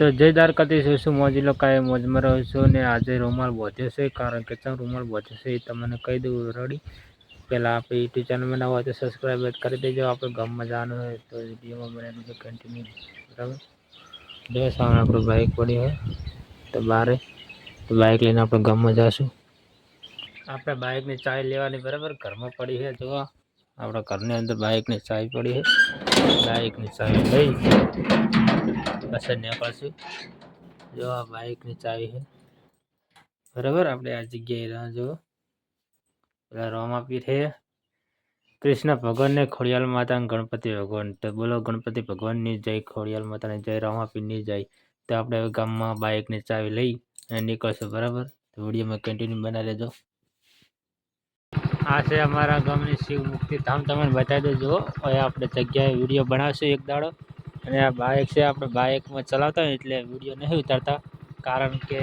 તો જય દ્વારકાધીશ, શું મોજીલો કાંઈ મોજમાં રહ્યો છો ને આજે રૂમાલ બાંધ્યો છે. કારણ કે ચમ રૂમાલ બાંધ્યો છે એ તમને કહી દઉં રડી. પહેલાં આપણે યુટ્યુબ ચેનલ બનાવવા હોય તો સબસ્ક્રાઈબ કરી દેજો. આપણે ગામમાં જવાનું હોય તો વિડીયોમાં બનાવી દેજો કન્ટિન્યુ, બરાબર. જો સામે આપણું બાઇક પડી હોય તો બારે, તો બાઇક લઈને આપણે ગામમાં જઈશું. આપણે બાઇકની ચાવી લેવાની, બરાબર. ઘરમાં પડી છે, જો આપણા ઘરની અંદર બાઇકની ચાવી પડી છે. બાઇકની ચાવી લઈ પછી નીકળશું. જો આ બાઇકની ચાવી છે, બરાબર. આપણે આ જગ્યાએ રાહ જો પેલા રોમાપીર છે, કૃષ્ણ ભગવાનને, ખોડિયાલ માતા, ગણપતિ ભગવાન. તો બોલો ગણપતિ ભગવાનની જય, ખોડિયાલ માતાની જય, રોમાપીરની જય. તો આપણે હવે ગામમાં બાઇકની ચાવી લઈ અને નીકળશું, બરાબર. તો વિડીયોમાં કન્ટિન્યુ બનાવી લેજો. આ છે અમારા ગામની શિવ મુક્તિ ધામ, તમને બતાવી દેજો. હવે આપણે જગ્યાએ વિડીયો બનાવશું એક દાડો. અને આ બાઇક છે, આપણે બાઇકમાં ચલાવતા હોય એટલે વિડીયો નહીં ઉતારતા, કારણ કે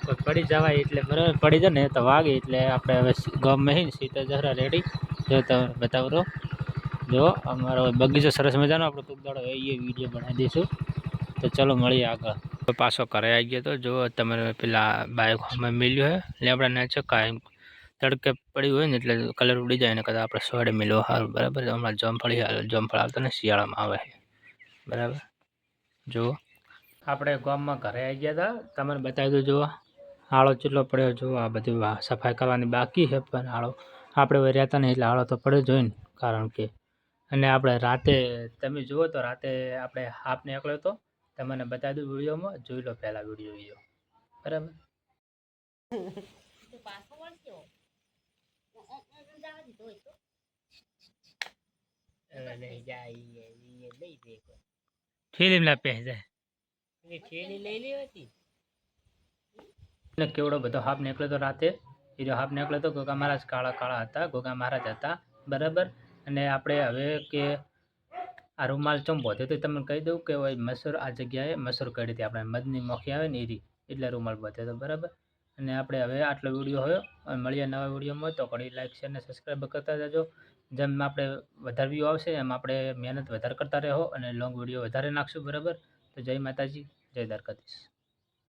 કોઈ પડી જવાય એટલે, બરાબર. પડી જાય ને તો વાગે એટલે આપણે હવે ગામમાં હી સીતા જરા રેડી. જો તમે બતાવો જો અમારો બગીચો સરસ મજાનો, આપણે કોઈક દાડો એ વિડીયો બનાવી દઈશું. તો ચલો મળીએ આગળ. તો પાછો ઘરે આવી ગયો તો જો તમારે પેલા બાઇક મેલ્યું હોય એટલે આપણે નાચો કાંઈ તડકે પડી હોય ને એટલે કલર ઉડી જાય ને કદાચ આપણે સોડે મેળવો સારું, બરાબર. હમણાં જમફળ આવતા ને શિયાળામાં આવે છે, બરાબર. જુઓ આપણે ગામમાં ઘરે આવી ગયા હતા, તમને બતાવી દો. જુઓ હાળો કેટલો પડ્યો, જુઓ. આ બધી સફાઈ કરવાની બાકી છે, પણ હાળો આપણે રહેતા નહીં એટલે હાળો તો પડ્યો જ હોય ને, કારણ કે. અને આપણે રાતે તમે જુઓ તો રાતે આપણે હાફ નીકળ્યો હતો, તમને બતાવી દઉં વિડીયોમાં. જોઈ લો પહેલાં વિડીયો, બરાબર. ફિલ્મ ના પહે જાય કેવડો બધો હાફ નીકળ્યો તો રાતે. એ હાફ નીકળ્યો તો ગોગા મહારાજ કાળા કાળા હતા, ગોગા મહારાજ હતા, બરાબર. અને આપણે હવે કે આ રૂમાલ ચમ બધો તો તમને કહી દઉં કે મસૂર આ જગ્યાએ મસૂર કાઢી હતી આપણે, મધની મોખી આવે ને એ રી, એટલે રૂમાલ બધો હતો, બરાબર. અને આપણે હવે આટલો વિડીયો હોય અને મળીએ નવા વિડીયોમાં. તો ઘણી લાઈક શેર અને સબસ્ક્રાઈબ કરતા જજો. જેમ આપણે વધારે વ્યૂ આવશે એમ આપણે મહેનત વધારે કરતા રહો અને લોંગ વિડીયો વધારે નાખશું, બરાબર. તો જય માતાજી, જય દ્વારકાધીશ.